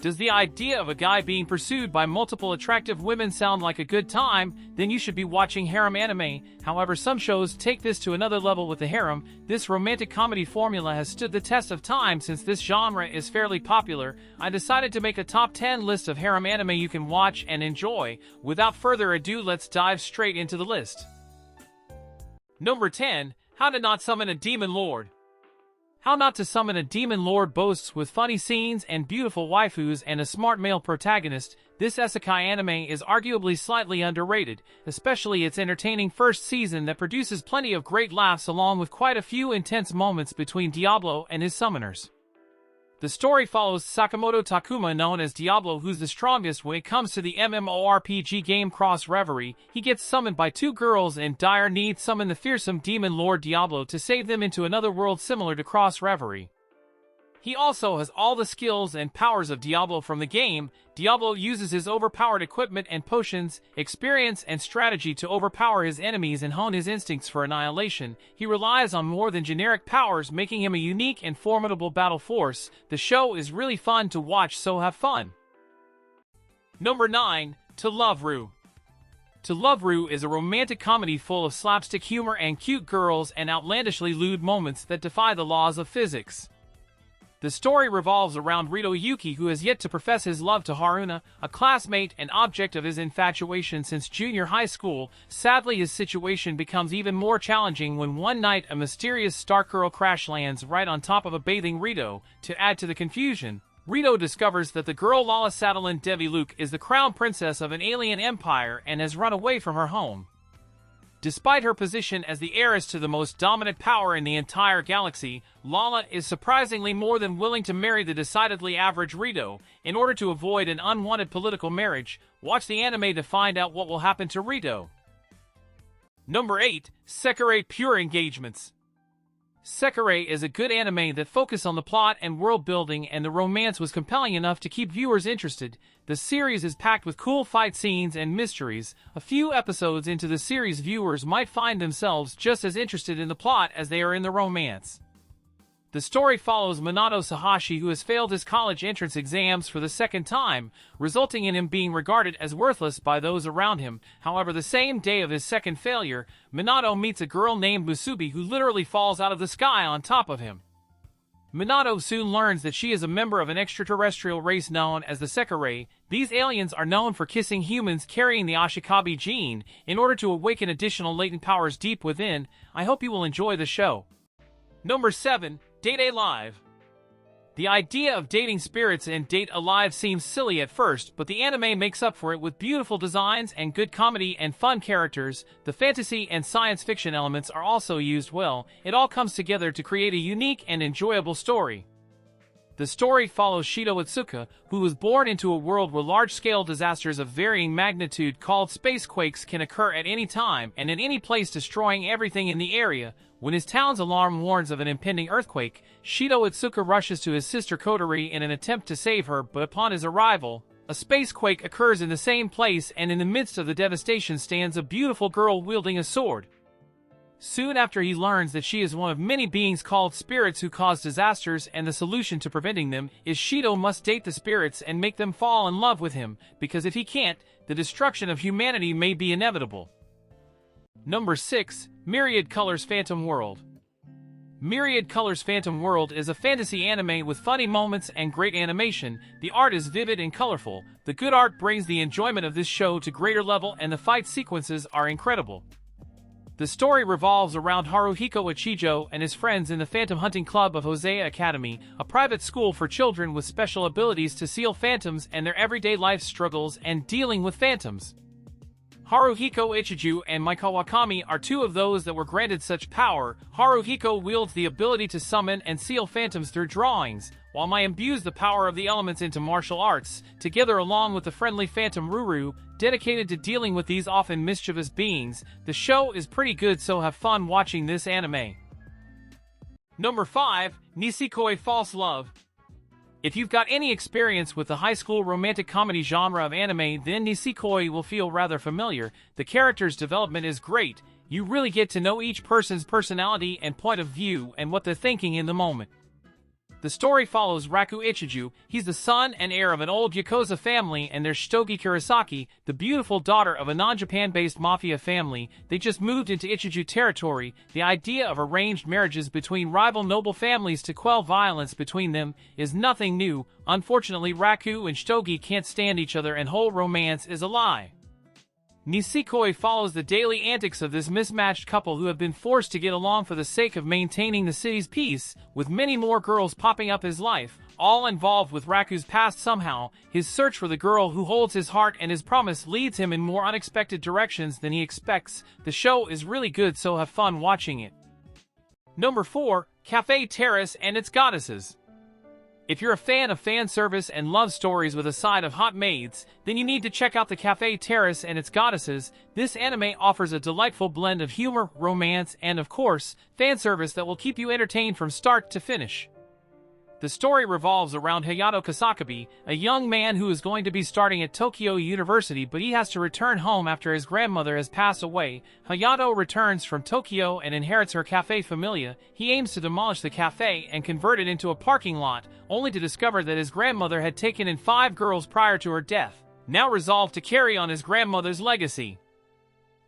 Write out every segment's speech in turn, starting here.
Does the idea of a guy being pursued by multiple attractive women sound like a good time? Then you should be watching harem anime. However, some shows take this to another level with the harem. This romantic comedy formula has stood the test of time since this genre is fairly popular. I decided to make a top 10 list of harem anime you can watch and enjoy. Without further ado, let's dive straight into the list. Number 10. How to Not Summon a Demon Lord. How Not to Summon a Demon Lord boasts with funny scenes and beautiful waifus and a smart male protagonist. This isekai anime is arguably slightly underrated, especially its entertaining first season that produces plenty of great laughs along with quite a few intense moments between Diablo and his summoners. The story follows Sakamoto Takuma, known as Diablo, who's the strongest when it comes to the MMORPG game Cross Reverie. He gets summoned by two girls in dire need, summon the fearsome demon Lord Diablo to save them into another world similar to Cross Reverie. He also has all the skills and powers of Diablo from the game. Diablo uses his overpowered equipment and potions, experience and strategy to overpower his enemies and hone his instincts for annihilation. He relies on more than generic powers, making him a unique and formidable battle force. The show is really fun to watch, so have fun. Number 9. To Love Ru. To Love Ru is a romantic comedy full of slapstick humor and cute girls and outlandishly lewd moments that defy the laws of physics. The story revolves around Rito Yuki, who has yet to profess his love to Haruna, a classmate and object of his infatuation since junior high school. Sadly, his situation becomes even more challenging when one night a mysterious Stark girl crash lands right on top of a bathing Rito. To add to the confusion, Rito discovers that the girl Lala Sadalin Devi Luke is the crown princess of an alien empire and has run away from her home. Despite her position as the heiress to the most dominant power in the entire galaxy, Lala is surprisingly more than willing to marry the decidedly average Rito. In order to avoid an unwanted political marriage, watch the anime to find out what will happen to Rito. Number 8. Sekirei Pure Engagements. Sekirei is a good anime that focuses on the plot and world building, and the romance was compelling enough to keep viewers interested. The series is packed with cool fight scenes and mysteries. A few episodes into the series, viewers might find themselves just as interested in the plot as they are in the romance. The story follows Minato Sahashi, who has failed his college entrance exams for the second time, resulting in him being regarded as worthless by those around him. However, the same day of his second failure, Minato meets a girl named Musubi who literally falls out of the sky on top of him. Minato soon learns that she is a member of an extraterrestrial race known as the Sekirei. These aliens are known for kissing humans carrying the Ashikabi gene in order to awaken additional latent powers deep within. I hope you will enjoy the show. Number 7. Date Alive. The idea of dating spirits in Date Alive seems silly at first, but the anime makes up for it with beautiful designs and good comedy and fun characters. The fantasy and science fiction elements are also used well. It all comes together to create a unique and enjoyable story. The story follows Shido Otsuka, who was born into a world where large-scale disasters of varying magnitude called spacequakes can occur at any time and in any place, destroying everything in the area. When his town's alarm warns of an impending earthquake, Shido Otsuka rushes to his sister Kotori in an attempt to save her, but upon his arrival, a spacequake occurs in the same place, and in the midst of the devastation stands a beautiful girl wielding a sword. Soon after, he learns that she is one of many beings called spirits who cause disasters, and the solution to preventing them is Shido must date the spirits and make them fall in love with him, because if he can't, the destruction of humanity may be inevitable. Number 6. Myriad Colors Phantom World. Myriad Colors Phantom World is a fantasy anime with funny moments and great animation. The art is vivid and colorful. The good art brings the enjoyment of this show to greater level, and the fight sequences are incredible. The story revolves around Haruhiko Ichijo and his friends in the Phantom Hunting Club of Hosea Academy, a private school for children with special abilities to seal phantoms, and their everyday life struggles and dealing with phantoms. Haruhiko Ichiju and Mai Kawakami are two of those that were granted such power. Haruhiko wields the ability to summon and seal phantoms through drawings, while Mai imbues the power of the elements into martial arts, together along with the friendly Phantom Ruru, dedicated to dealing with these often mischievous beings. The show is pretty good, so have fun watching this anime. Number 5. Nisekoi False Love. If you've got any experience with the high school romantic comedy genre of anime, then Nisekoi will feel rather familiar. The character's development is great. You really get to know each person's personality and point of view and what they're thinking in the moment. The story follows Raku Ichiju. He's the son and heir of an old Yakuza family, and there's Shitogi Kurosaki, the beautiful daughter of a non-Japan-based mafia family. They just moved into Ichiju territory. The idea of arranged marriages between rival noble families to quell violence between them is nothing new. Unfortunately, Raku and Shitogi can't stand each other, and whole romance is a lie. Nisekoi follows the daily antics of this mismatched couple who have been forced to get along for the sake of maintaining the city's peace, with many more girls popping up his life, all involved with Raku's past somehow. His search for the girl who holds his heart and his promise leads him in more unexpected directions than he expects. The show is really good, so have fun watching it. Number 4. Cafe Terrace and its Goddesses. If you're a fan of fan service and love stories with a side of hot maids, then you need to check out the Cafe Terrace and its Goddesses. This anime offers a delightful blend of humor, romance, and of course, fan service that will keep you entertained from start to finish. The story revolves around Hayato Kasakabe, a young man who is going to be starting at Tokyo University, but he has to return home after his grandmother has passed away. Hayato returns from Tokyo and inherits her Cafe Familia. He aims to demolish the cafe and convert it into a parking lot, only to discover that his grandmother had taken in 5 girls prior to her death. Now resolved to carry on his grandmother's legacy,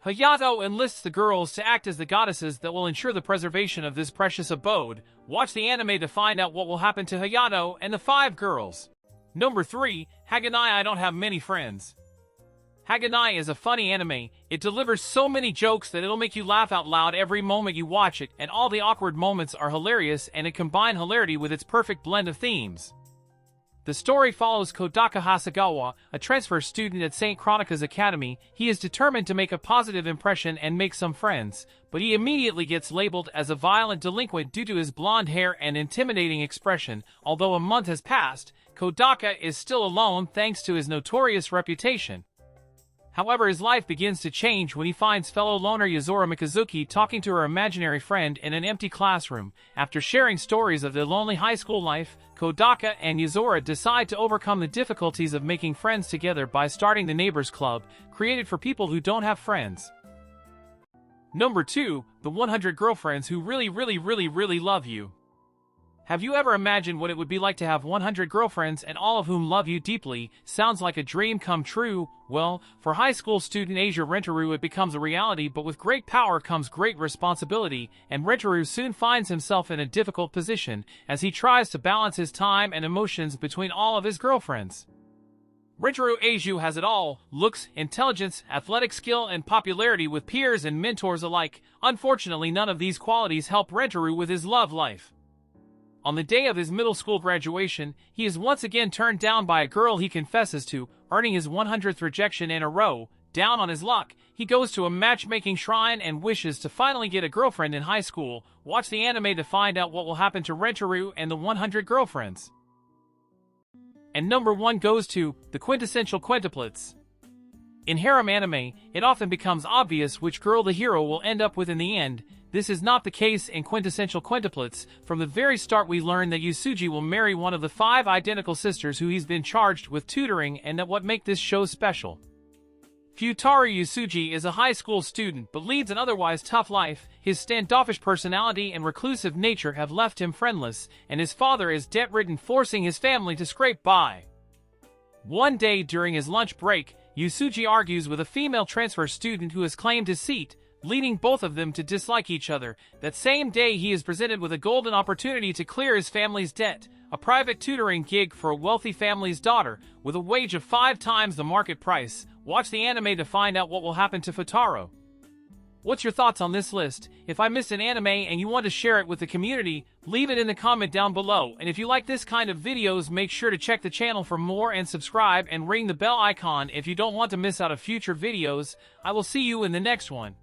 Hayato enlists the girls to act as the goddesses that will ensure the preservation of this precious abode. Watch the anime to find out what will happen to Hayato and the 5 girls. Number 3. Haganai I Don't Have Many Friends. Haganai is a funny anime. It delivers so many jokes that it'll make you laugh out loud every moment you watch it, and all the awkward moments are hilarious, and it combines hilarity with its perfect blend of themes. The story follows Kodaka Hasegawa, a transfer student at St. Chronica's Academy. He is determined to make a positive impression and make some friends, but he immediately gets labeled as a violent delinquent due to his blonde hair and intimidating expression. Although a month has passed, Kodaka is still alone thanks to his notorious reputation. However, his life begins to change when he finds fellow loner Yuzuru Mikazuki talking to her imaginary friend in an empty classroom. After sharing stories of their lonely high school life, Kodaka and Yuzuru decide to overcome the difficulties of making friends together by starting the Neighbors Club, created for people who don't have friends. Number 2. The 100 Girlfriends Who Really Love You. Have you ever imagined what it would be like to have 100 girlfriends and all of whom love you deeply? Sounds like a dream come true. Well, for high school student Asia Rentaru it becomes a reality, but with great power comes great responsibility, and Rentaru soon finds himself in a difficult position as he tries to balance his time and emotions between all of his girlfriends. Rentaru Aiju has it all: looks, intelligence, athletic skill, and popularity with peers and mentors alike. Unfortunately, none of these qualities help Rentaru with his love life. On the day of his middle school graduation, he is once again turned down by a girl he confesses to, earning his 100th rejection in a row. Down on his luck, he goes to a matchmaking shrine and wishes to finally get a girlfriend in high school. Watch the anime to find out what will happen to Rentaru and the 100 girlfriends. And number 1 goes to the quintessential quintuplets. In harem anime, it often becomes obvious which girl the hero will end up with in the end. This is not the case in quintessential quintuplets. From the very start we learn that Yusuji will marry one of the 5 identical sisters who he's been charged with tutoring, and that what make this show special. Futaro Yusuji is a high school student but leads an otherwise tough life. His standoffish personality and reclusive nature have left him friendless, and his father is debt-ridden, forcing his family to scrape by. One day during his lunch break, Yusuji argues with a female transfer student who has claimed his seat, leading both of them to dislike each other. That same day he is presented with a golden opportunity to clear his family's debt, a private tutoring gig for a wealthy family's daughter, with a wage of 5 times the market price. Watch the anime to find out what will happen to Futaro. What's your thoughts on this list? If I missed an anime and you want to share it with the community, leave it in the comment down below. And if you like this kind of videos, make sure to check the channel for more and subscribe and ring the bell icon if you don't want to miss out of future videos. I will see you in the next one.